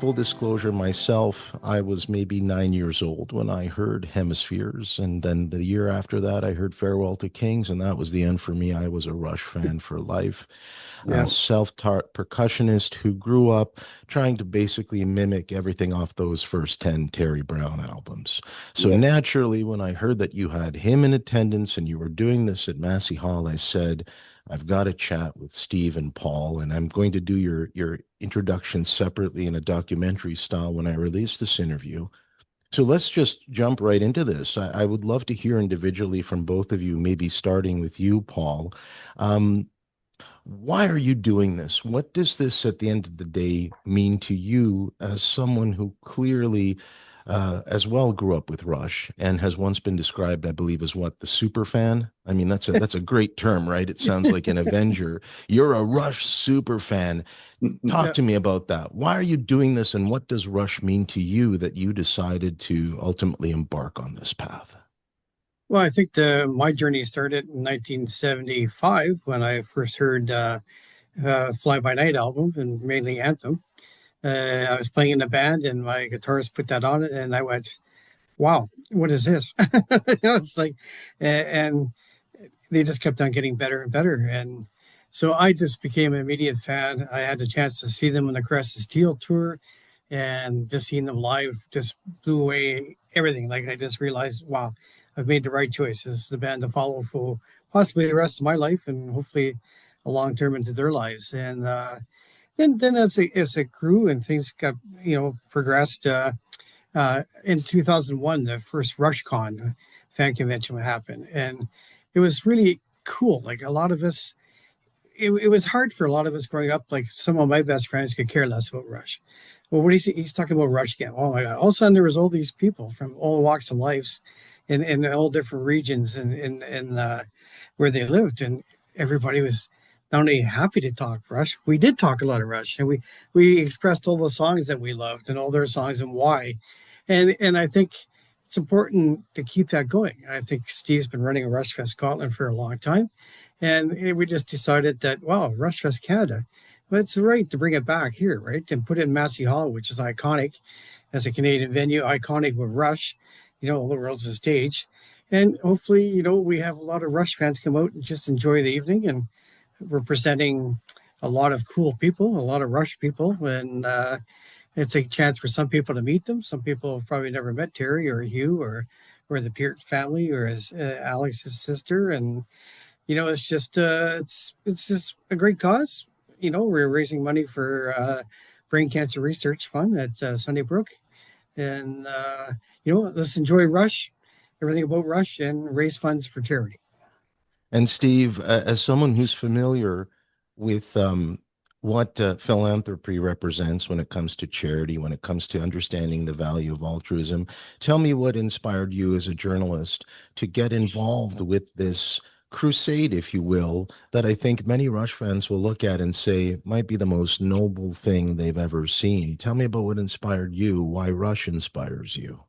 Full disclosure, myself, I was maybe 9 years old when I heard Hemispheres. And then the year after that, I heard Farewell to Kings, and that was the end for me. I was a Rush fan for life. A Yeah. self-taught percussionist who grew up trying to basically mimic everything off those first 10 Terry Brown albums. So Yeah. naturally, when I heard that you had him in attendance and you were doing this at Massey Hall, I said, I've got to chat with Steve and Paul, and I'm going to do your introduction separately in a documentary style when I release this interview. So let's just jump right into this. I would love to hear individually from both of you, maybe starting with you, Paul. Um, why are you doing this? What does this, at the end of the day, mean to you as someone who clearly, as well, grew up with Rush and has once been described, I believe, as what, the super fan? I mean, that's a great term, right? It sounds like an Avenger. You're a Rush super fan. Talk Yeah. to me about that. Why are you doing this, and what does Rush mean to you that you decided to ultimately embark on this path? Well, I think my journey started in 1975 when I first heard Fly By Night album and mainly Anthem. I was playing in a band and my guitarist put that on it and I went, wow, what is this? It's like, and they just kept on getting better and better. And so I just became an immediate fan. I had the chance to see them on the Caress of Steel tour and just seeing them live just blew away everything. Like I just realized, wow, I've made the right choice. This is the band to follow for possibly the rest of my life and hopefully a long term into their lives. And then as it grew and things got progressed. In 2001, the first RushCon fan convention would happen, and it was really cool. Like a lot of us, it was hard for a lot of us growing up. Like some of my best friends could care less about Rush. Well, what he's talking about Rush again. Oh my God! All of a sudden, there was all these people from all walks of lives, in all different regions, and where they lived, and everybody was not only happy to talk Rush. We did talk a lot of Rush, and we expressed all the songs that we loved and all their songs and why. And I think it's important to keep that going. I think Steve's been running a RUSHfest Scotland for a long time, and we just decided that wow, RUSHfest Canada, well, it's right to bring it back here, right, and put it in Massey Hall, which is iconic as a Canadian venue, iconic with Rush, all the world's a stage, and hopefully, we have a lot of Rush fans come out and just enjoy the evening, and we're presenting a lot of cool people, a lot of Rush people, and it's a chance for some people to meet them. Some people have probably never met Terry or Hugh or the Peart family or his Alex's sister, and it's just a great cause. We're raising money for brain cancer research fund at Sunnybrook, and let's enjoy Rush, everything about Rush, and raise funds for charity. And Steve, as someone who's familiar with what philanthropy represents when it comes to charity, when it comes to understanding the value of altruism, tell me what inspired you as a journalist to get involved with this crusade, if you will, that I think many Rush fans will look at and say might be the most noble thing they've ever seen. Tell me about what inspired you, why Rush inspires you.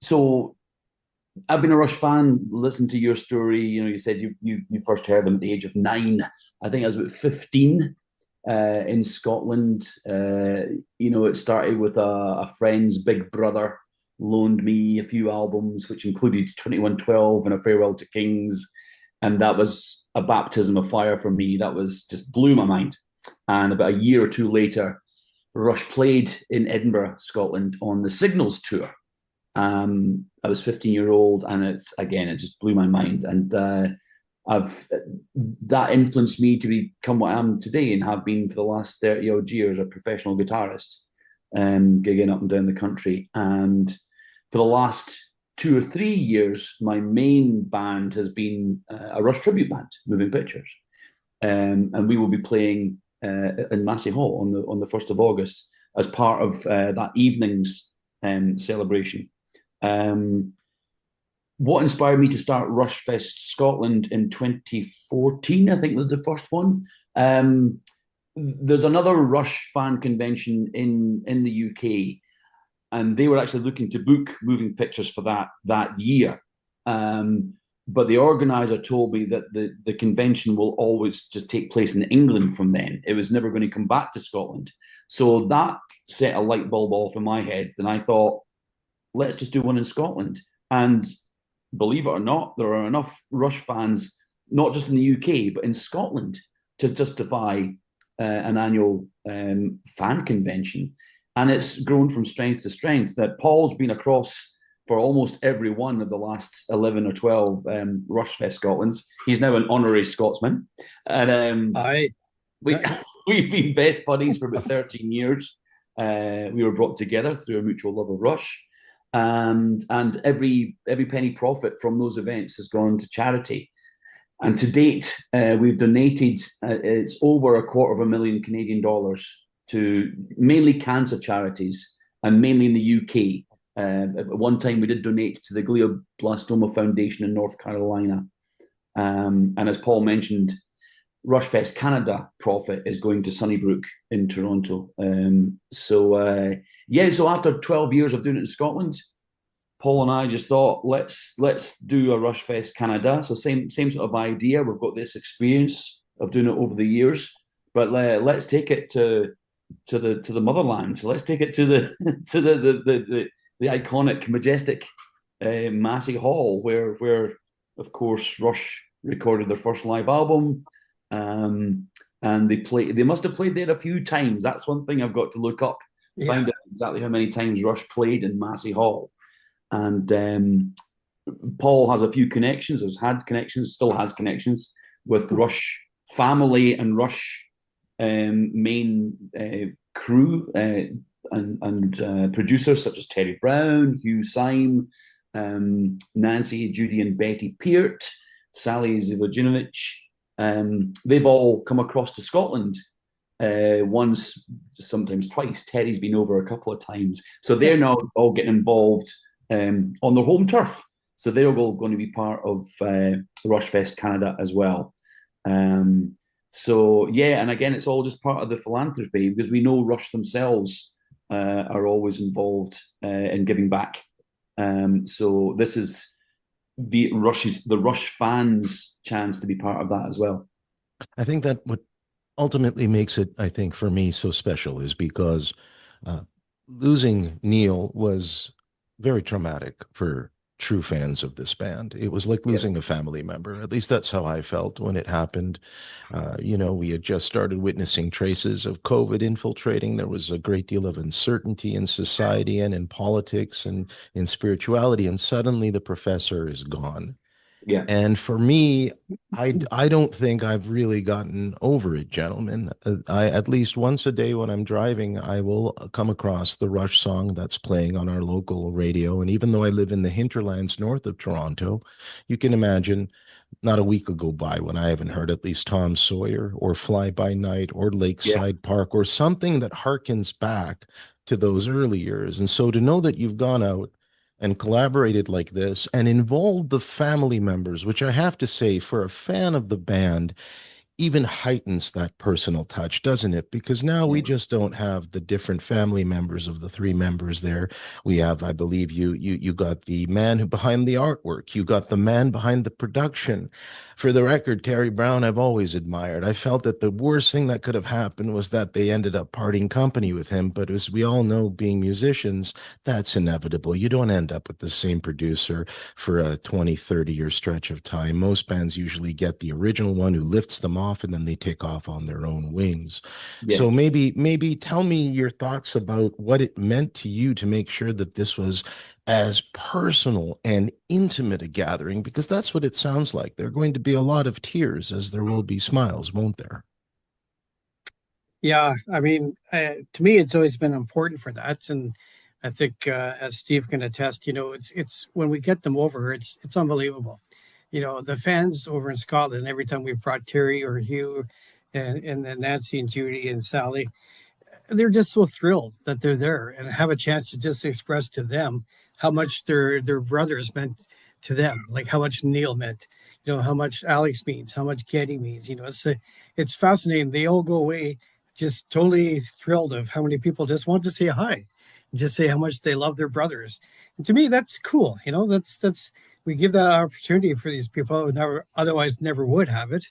So I've been a Rush fan. Listen to your story. You said you first heard them at the age of 9. I think I was about 15 in Scotland. It started with a friend's big brother loaned me a few albums, which included 2112 and A Farewell to Kings, and that was a baptism of fire for me. That was just blew my mind. And about a year or two later, Rush played in Edinburgh, Scotland, on the Signals tour. I was 15-year-old, and it just blew my mind. And I've that influenced me to become what I am today, and have been for the last 30 odd years, a professional guitarist, gigging up and down the country. And for the last 2 or 3 years, my main band has been a Rush tribute band, Moving Pictures, and we will be playing in Massey Hall on the 1st of August as part of that evening's celebration. What inspired me to start RUSHfest Scotland in 2014, I think was the first one. There's another Rush fan convention in the UK, and they were actually looking to book Moving Pictures for that year. But the organizer told me that the convention will always just take place in England from then. It was never going to come back to Scotland. So that set a light bulb off in my head. And I thought, let's just do one in Scotland. And believe it or not, there are enough Rush fans, not just in the UK, but in Scotland, to justify an annual fan convention. And it's grown from strength to strength. That Paul's been across for almost every one of the last 11 or 12 RUSHfest Scotlands. He's now an honorary Scotsman. And we, we've been best buddies for about 13 years. We were brought together through a mutual love of Rush. And every penny profit from those events has gone to charity. And to date, we've donated, it's over $250,000 Canadian to mainly cancer charities, and mainly in the UK. At one time, we did donate to the Glioblastoma Foundation in North Carolina. And as Paul mentioned, RUSHfest Canada profit is going to Sunnybrook in Toronto. So after 12 years of doing it in Scotland, Paul and I just thought, let's do a RUSHfest Canada. So same sort of idea. We've got this experience of doing it over the years, but let's take it to the motherland. So let's take it to the iconic, majestic Massey Hall, where of course Rush recorded their first live album. And they must have played there a few times. That's one thing I've got to look up, find out exactly how many times Rush played in Massey Hall. And Paul has a few connections, still has connections with the Rush family and Rush main crew and producers such as Terry Brown, Hugh Syme, Nancy, Judy and Betty Peart, Sally Zivojinovic. They've all come across to Scotland once, sometimes twice. Terry's been over a couple of times. So they're now all getting involved on their home turf. So they're all going to be part of RUSHfest Canada as well. And again, it's all just part of the philanthropy, because we know Rush themselves are always involved in giving back. So this is the Rush fans' chance to be part of that as well. I think that what ultimately makes it, I think, for me so special is because losing Neil was very traumatic for true fans of this band. It was like losing a family member. At least that's how I felt when it happened. We had just started witnessing traces of COVID infiltrating. There was a great deal of uncertainty in society and in politics and in spirituality. And suddenly the professor is gone. Yeah. And for me, I don't think I've really gotten over it, gentlemen. I at least once a day when I'm driving, I will come across the Rush song that's playing on our local radio. And even though I live in the hinterlands north of Toronto, you can imagine not a week will go by when I haven't heard at least Tom Sawyer or Fly By Night or Lakeside Park or something that harkens back to those early years. And so to know that you've gone out and collaborated like this and involved the family members, which I have to say, for a fan of the band, even heightens that personal touch, doesn't it? Because now we just don't have the different family members of the three members there. We have, I believe, you got the man who behind the artwork. You got the man behind the production. For the record, Terry Brown, I've always admired. I felt that the worst thing that could have happened was that they ended up parting company with him. But as we all know, being musicians, that's inevitable. You don't end up with the same producer for a 20, 30-year stretch of time. Most bands usually get the original one who lifts them off, and then they take off on their own wings. So maybe tell me your thoughts about what it meant to you to make sure that this was as personal and intimate a gathering, because that's what it sounds like. There are going to be a lot of tears as there will be smiles, won't there? Yeah, I mean, to me, it's always been important for that, and I think as Steve can attest, it's when we get them over, it's unbelievable. The fans over in Scotland, every time we've brought Terry or Hugh and then Nancy and Judy and Sally, they're just so thrilled that they're there and have a chance to just express to them how much their brothers meant to them, like how much Neil meant, how much Alex means, how much Geddy means. It's fascinating. They all go away just totally thrilled of how many people just want to say hi and just say how much they love their brothers. And to me, that's cool. That's we give that opportunity for these people who otherwise never would have it.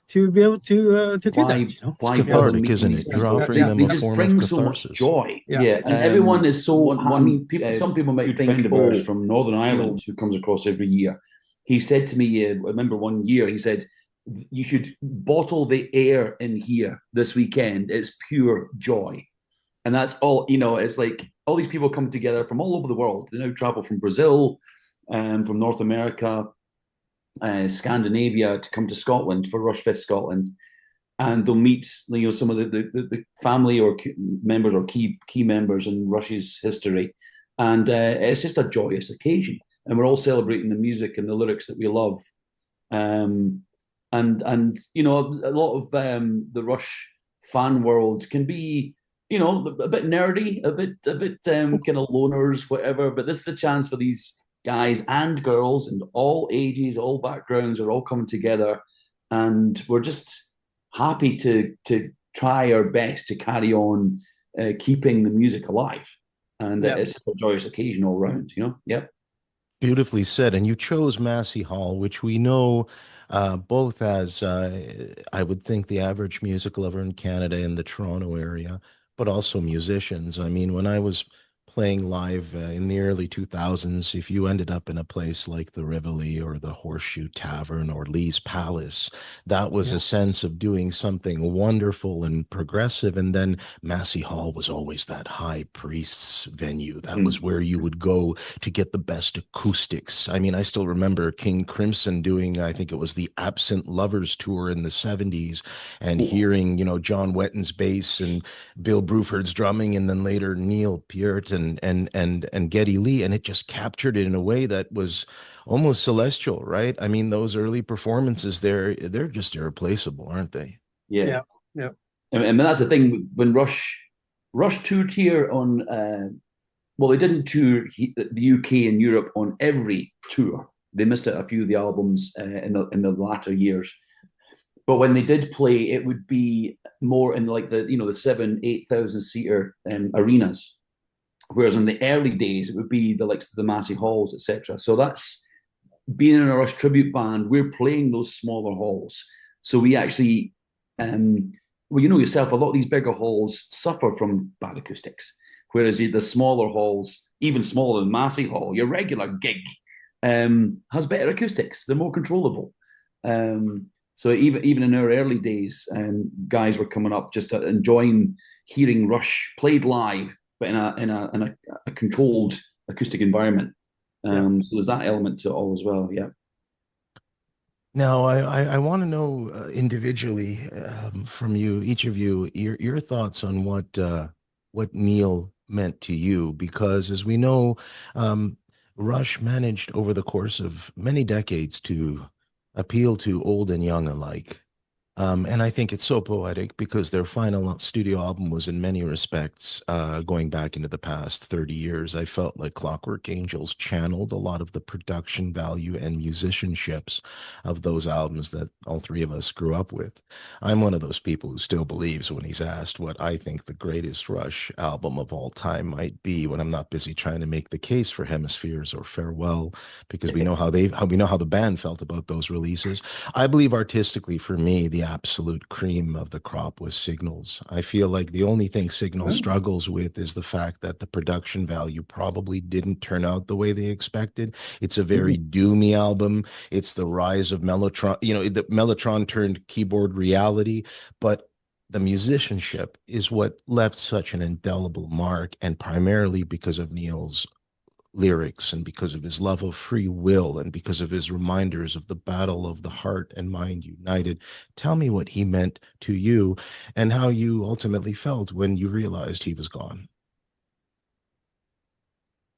to be able to do that. Why, You know, It's why bother cathartic, making isn't these it? You're people? offering them They a just form of bring so much catharsis. joy. yeah, And everyone is so. I mean, some people might good think, friend of ours oh, from Northern Ireland, who comes across every year. He said to me, I remember one year, he said, you should bottle the air in here this weekend. It's pure joy. And that's all, it's like all these people come together from all over the world. They now travel from Brazil, from North America, Scandinavia to come to Scotland for RUSHfest Scotland. And they'll meet, some of the family or members or key members in Rush's history. And it's just a joyous occasion. And we're all celebrating the music and the lyrics that we love. And a lot of the Rush fan world can be, a bit nerdy, a bit kind of loners, whatever. But this is a chance for these guys and girls and all ages, all backgrounds are all coming together, and we're just happy to try our best to carry on keeping the music alive. And it's just a joyous occasion all round, Yep. Beautifully said. And you chose Massey Hall, which we know both as, I would think, the average music lover in Canada in the Toronto area, but also musicians. I mean, when I was playing live in the early 2000s, if you ended up in a place like the Rivoli or the Horseshoe Tavern or Lee's Palace, that was a sense of doing something wonderful and progressive. And then Massey Hall was always that high priest's venue. That was where you would go to get the best acoustics. I mean, I still remember King Crimson doing, I think it was the Absent Lovers tour in the 70s, and hearing, John Wetton's bass and Bill Bruford's drumming, and then later Neil Peart and Geddy Lee, and it just captured it in a way that was almost celestial, right? I mean, those early performances, they're just irreplaceable, aren't they? Yeah. Yeah. And that's the thing, when Rush toured here on well, they didn't tour the UK and Europe on every tour. They missed out a few of the albums in the latter years. But when they did play, it would be more in like the 7,000-8,000 seater arenas, whereas in the early days it would be the likes of the Massey Halls, etc. So that's being in a Rush tribute band. We're playing those smaller halls, so we actually, well, you know yourself, a lot of these bigger halls suffer from bad acoustics, whereas the smaller halls, even smaller than Massey Hall, your regular gig, has better acoustics. They're more controllable. So even in our early days, guys were coming up just enjoying hearing Rush played live, but in a controlled acoustic environment. So there's that element to it all as well. Yeah. Now, I want to know individually from you, each of you, your thoughts on what Neil meant to you, because as we know, Rush managed over the course of many decades to appeal to old and young alike. And I think it's so poetic because their final studio album was, in many respects, going back into the past 30 years. I felt like Clockwork Angels channeled a lot of the production value and musicianships of those albums that all three of us grew up with. I'm one of those people who still believes when he's asked what I think the greatest Rush album of all time might be, when I'm not busy trying to make the case for Hemispheres or Farewell, because we know how the band felt about those releases. I believe artistically, for me, the absolute cream of the crop was Signals. I feel like the only thing Signals struggles with is the fact that the production value probably didn't turn out the way they expected. It's a very doomy album. It's the rise of Mellotron, the Mellotron turned keyboard reality, but the musicianship is what left such an indelible mark, and primarily because of Neil's lyrics and because of his love of free will and because of his reminders of the battle of the heart and mind united. Tell me what he meant to you and how you ultimately felt when you realized he was gone.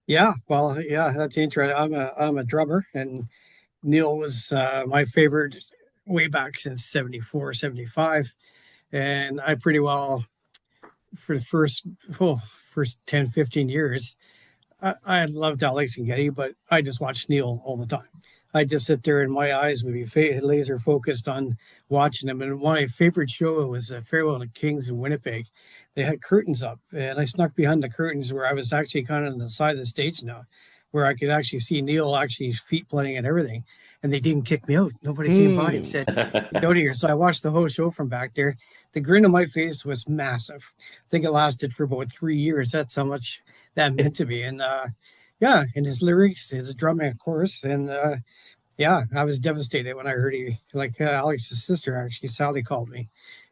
Yeah, well, yeah, that's interesting. I'm a drummer, and Neil was my favorite way back since 74, 75. And I pretty well, for the first 10, 15 years, I loved Alex and Geddy, but I just watched Neil all the time. I just sit there and my eyes would be laser focused on watching him. And my favorite show was Farewell to Kings in Winnipeg. They had curtains up, and I snuck behind the curtains where I was actually kind of on the side of the stage now, where I could actually see Neil actually feet playing and everything. and they didn't kick me out. Nobody came by and Hmm. said, "Get out of here." So I watched the whole show from back there. The grin on my face was massive. I think it lasted for about 3 years. That's how much that meant to me. And yeah, and his lyrics, his drumming, of course, and yeah, I was devastated when I heard he, like Alex's sister, actually, Sally called me,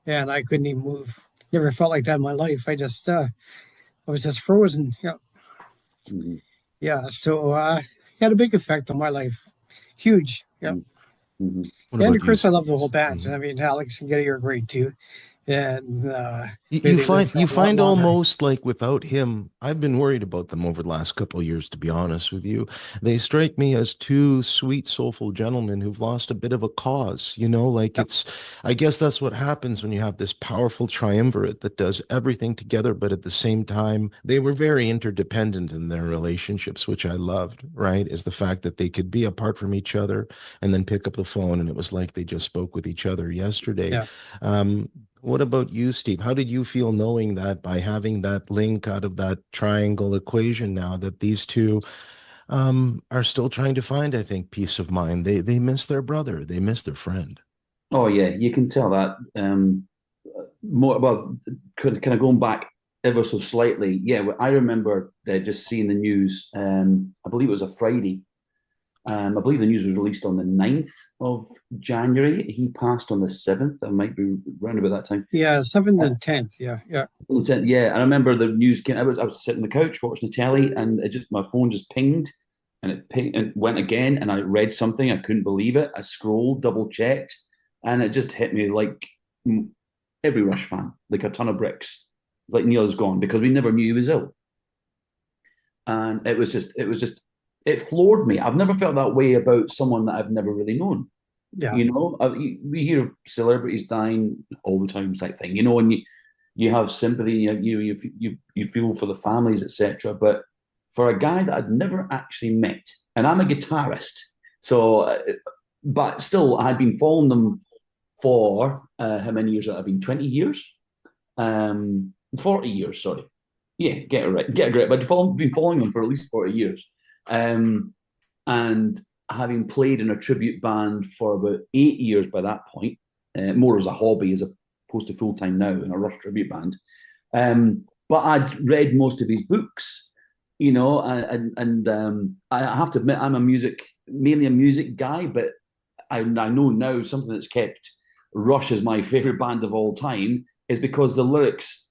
and I couldn't even move. Never felt like that in my life. I was just frozen. Yeah, Mhm. yeah. So he had a big effect on my life, huge. Yeah, Mhm. What and of about you, course I love Steve? the whole band. Mhm. I mean, Alex and Geddy are great too, and You, may you they live find for you a lot find longer. almost like without him, I've been worried about them over the last couple of years, to be honest with you. They strike me as two sweet, soulful gentlemen who've lost a bit of a cause, like Yeah, I guess that's what happens when you have this powerful triumvirate that does everything together, but at the same time, they were very interdependent in their relationships, which I loved, right? Is the fact that they could be apart from each other and then pick up the phone and it was like they just spoke with each other yesterday. yeah. Um, what about you, Steve? How did you feel knowing that by having that link out of that triangle equation now that these two are still trying to find, I think, peace of mind? They miss their brother, they miss their friend. Oh yeah, you can tell that. More well, kind of going back ever so slightly. Yeah, I remember just seeing the news. I believe it was a Friday. I believe the news was released on the 9th of January. He passed on the 7th. I might be around about that time. Yeah, 7th Uh, and 10th. Yeah, yeah, yeah, I remember the news came. I was sitting on the couch watching the telly, and my phone just pinged, and it pinged and went again, and I read something. I couldn't believe it. I scrolled, double checked, and it just hit me like every Rush fan, like a ton of bricks. It's like Neil is gone because we never knew he was ill, and it floored me. I've never felt that way about someone that I've never really known. yeah, We hear of celebrities dying all the time, type thing. And you have sympathy, you feel for the families, etc. But for a guy that I'd never actually met, and I'm a guitarist, so but still, I had been following them for how many years? That I've been 20 years, 40 years. Sorry, yeah, get it right, get it great. But I've been following them for at least 40 years. Um, and having played in a tribute band for about 8 years by that point, more as a hobby as opposed to full time now in a Rush tribute band. But I'd read most of his books, and I have to admit I'm mainly a music guy, but I know now something that's kept Rush as my favorite band of all time is because the lyrics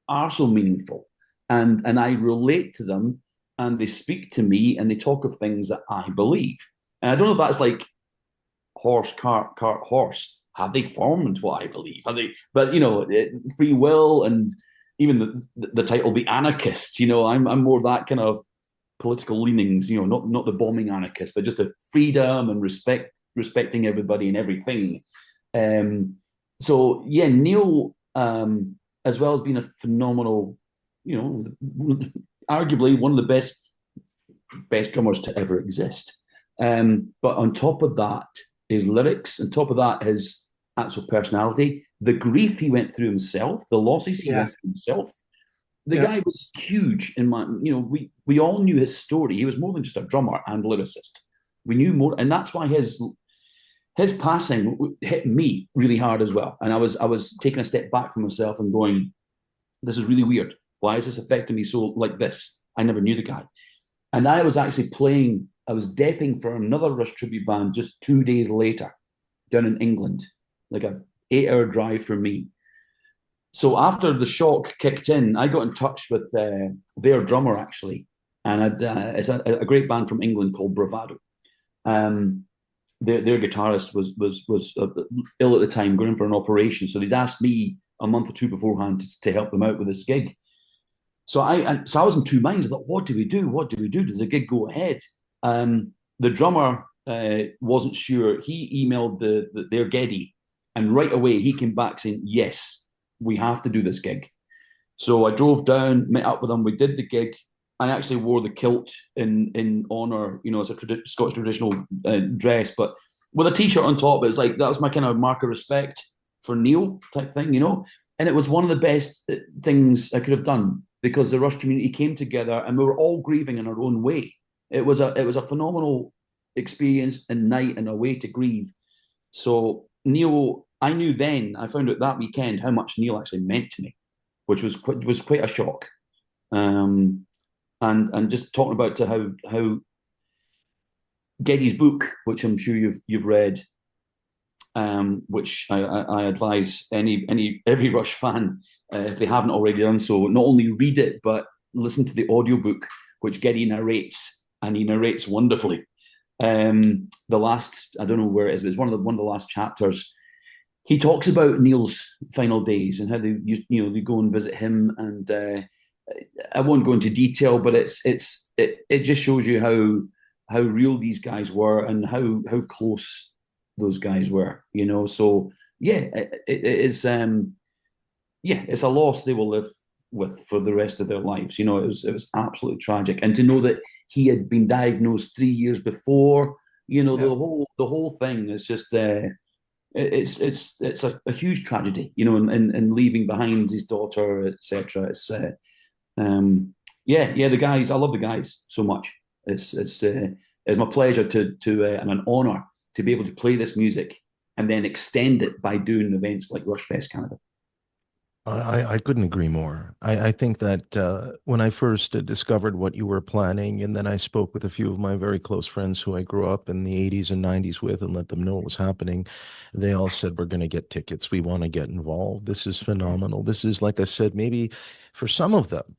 are so meaningful, and I relate to them, and they speak to me, and they talk of things that I believe. And I don't know if that's like horse, cart, cart, horse. Have they formed what I believe? Have they? But free will, and even the title, the anarchist. I'm more that kind of political leanings. Not the bombing anarchist, but just the freedom and respecting everybody and everything. Um, so yeah, Neil, as well as being a phenomenal, arguably one of the best drummers to ever exist. But on top of that, his lyrics, on top of that, his actual personality, the grief he went through himself, the losses he yeah, went through himself. The yeah, guy was huge in my, we all knew his story. He was more than just a drummer and lyricist. We knew more, and that's why his passing hit me really hard as well. And I was taking a step back from myself and going, this is really weird. Why is this affecting me so like this? I never knew the guy. And I was depping for another Rush tribute band just 2 days later down in England, like a 8-hour drive for me. So after the shock kicked in, I got in touch with their drummer actually, and it's a great band from England called Bravado. Um, their guitarist was ill at the time, going in for an operation. So they'd asked me a month or two beforehand to help them out with this gig. So I was in two minds. I thought, what do we do? What do we do? Does the gig go ahead? The drummer wasn't sure. He emailed their Geddy, and right away he came back saying, yes, we have to do this gig. So I drove down, met up with him. We did the gig. I actually wore the kilt in honor, it's a Scottish traditional dress, but with a t-shirt on top. It's like that was my kind of mark of respect for Neil type thing. And it was one of the best things I could have done because the Rush community came together and we were all grieving in our own way. It was a phenomenal experience and night and a way to grieve. So Neil, I knew then, I found out that weekend how much Neil actually meant to me, which was quite a shock. And just talking about to how Geddy's book, which I'm sure you've read, which I advise every Rush fan, if they haven't already done so, not only read it but listen to the audiobook, which Geddy narrates, and he narrates wonderfully. The last, I don't know where it is, but it's one of the last chapters. He talks about Neil's final days and how they go and visit him, and I won't go into detail, but it just shows you how real these guys were and how close those guys were. So yeah, it is. Yeah, it's a loss they will live with for the rest of their lives. It was absolutely tragic, and to know that he had been diagnosed 3 years before, Yeah. the whole thing is just it's a huge tragedy, and leaving behind his daughter, etc. The guys, I love the guys so much. It's my pleasure and an honor to be able to play this music and then extend it by doing events like RUSHfest Canada. I couldn't agree more. I think that when I first discovered what you were planning, and then I spoke with a few of my very close friends who I grew up in the 80s and 90s with and let them know what was happening, they all said, we're going to get tickets. We want to get involved. This is phenomenal. This is, like I said, maybe for some of them,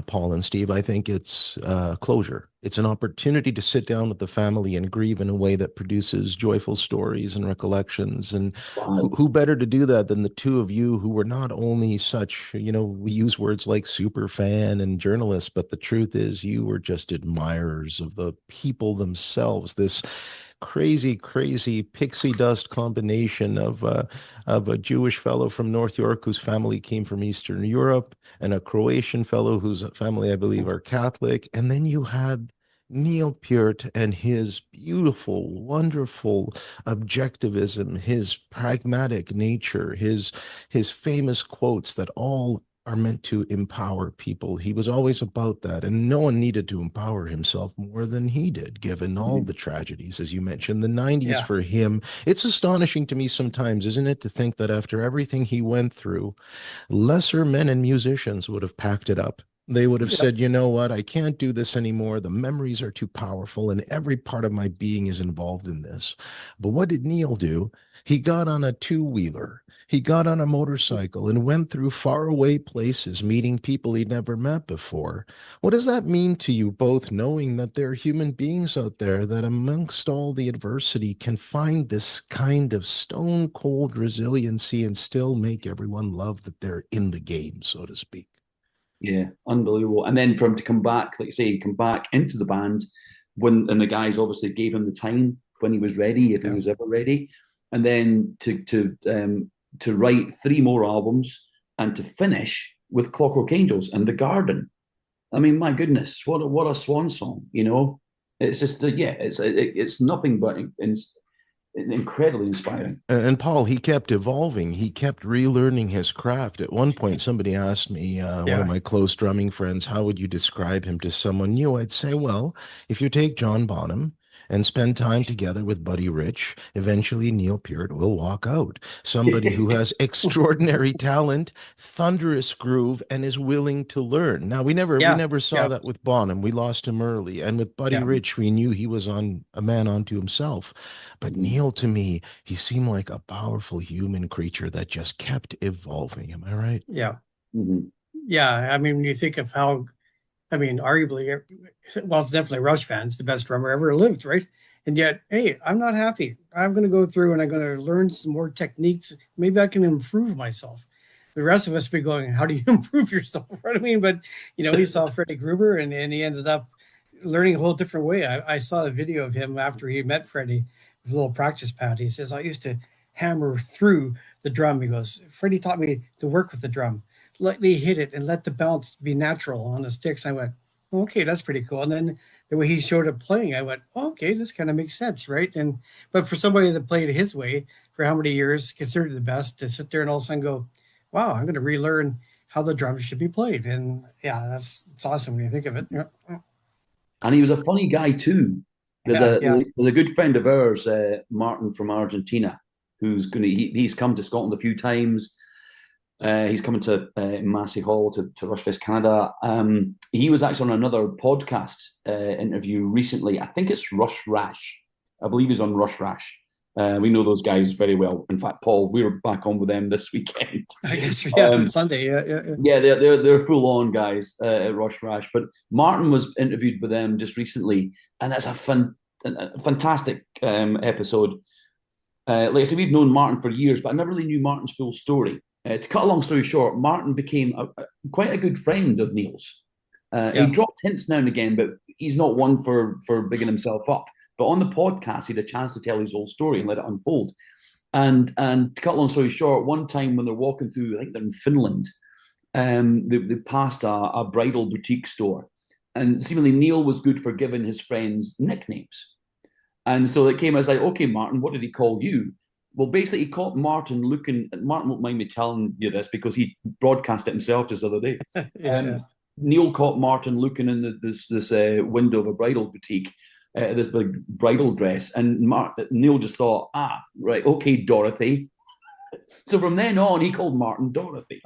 Paul and Steve, I think it's closure. It's an opportunity to sit down with the family and grieve in a way that produces joyful stories and recollections. And Wow. who better to do that than the two of you who were not only such, we use words like super fan and journalists, but the truth is you were just admirers of the people themselves. This crazy, crazy pixie dust combination of a Jewish fellow from North York whose family came from Eastern Europe and a Croatian fellow whose family, I believe, are Catholic. And then you had Neil Peart and his beautiful, wonderful objectivism, his pragmatic nature, his famous quotes that all are meant to empower people. He was always about that, and no one needed to empower himself more than he did, given all the tragedies, as you mentioned, the 90s Yeah. for him. It's astonishing to me sometimes, isn't it, to think that after everything he went through, lesser men and musicians would have packed it up. They would have Yep. said, you know what, I can't do this anymore. The memories are too powerful, and every part of my being is involved in this. But what did Neil do? He got on a two-wheeler. He got on a motorcycle and went through faraway places, meeting people he'd never met before. What does that mean to you both, knowing that there are human beings out there that amongst all the adversity can find this kind of stone cold resiliency and still make everyone love that they're in the game, so to speak? Yeah, unbelievable. And then for him to come back, like you say, come back into the band and the guys obviously gave him the time when he was ready, if he Yeah. was ever ready, and then to write three more albums and to finish with Clockwork Angels and The Garden. I mean, my goodness, what a swan song. It's just it's nothing but incredibly inspiring. And Paul, he kept evolving. He kept relearning his craft. At one point, somebody asked me, one of Yeah. my close drumming friends, how would you describe him to someone new? I'd say, well, if you take John Bonham and spend time together with Buddy Rich, eventually Neil Peart will walk out. Somebody who has extraordinary talent, thunderous groove, and is willing to learn. Now, we Yeah. never saw Yeah. that with Bonham. We lost him early. And with Buddy Yeah. Rich, we knew he was on a man unto himself. But Neil, to me, he seemed like a powerful human creature that just kept evolving. Am I right? Yeah. Mhm. Yeah. I mean, when you think of how, I mean, arguably, well, it's definitely Rush fans, the best drummer ever lived, right? And yet, hey, I'm not happy. I'm going to go through and I'm going to learn some more techniques. Maybe I can improve myself. The rest of us be going, how do you improve yourself? Right? I mean, but he saw Freddie Gruber and he ended up learning a whole different way. I saw a video of him after he met Freddie with a little practice pad. He says, I used to hammer through the drum. He goes, Freddie taught me to work with the drum, let me hit it and let the bounce be natural on the sticks. I went, okay, that's pretty cool. And then the way he showed up playing, I went, okay, this kind of makes sense, right? And but for somebody that played his way for how many years, considered the best, to sit there and all of a sudden go, wow, I'm going to relearn how the drums should be played. And yeah, it's awesome when you think of it. Yeah. And he was a funny guy too. There's a good friend of ours, Martin from Argentina, he's come to Scotland a few times. He's coming to Massey Hall to RUSHfest Canada. He was actually on another podcast interview recently. I think it's Rush Rash. I believe he's on Rush Rash. We know those guys very well. In fact, Paul, we were back on with them this weekend. I guess, yeah, Sunday, yeah. Yeah, they're full on guys at Rush Rash. But Martin was interviewed with them just recently, and that's a fantastic episode. Like I said, we've known Martin for years, but I never really knew Martin's full story. To cut a long story short, Martin became quite a good friend of Neil's. He dropped hints now and again, but he's not one for bigging himself up. But on the podcast, he had a chance to tell his whole story and let it unfold. And to cut a long story short, one time when they're walking through, I think they're in Finland, they passed a bridal boutique store. And seemingly Neil was good for giving his friends nicknames. And so it came as like, okay, Martin, what did he call you? Well, basically, he caught Martin looking. Martin won't mind me telling you this because he broadcast it himself just the other day. Neil caught Martin looking in this window of a bridal boutique, this big bridal dress, and Neil just thought, right, okay, Dorothy. So from then on, he called Martin Dorothy.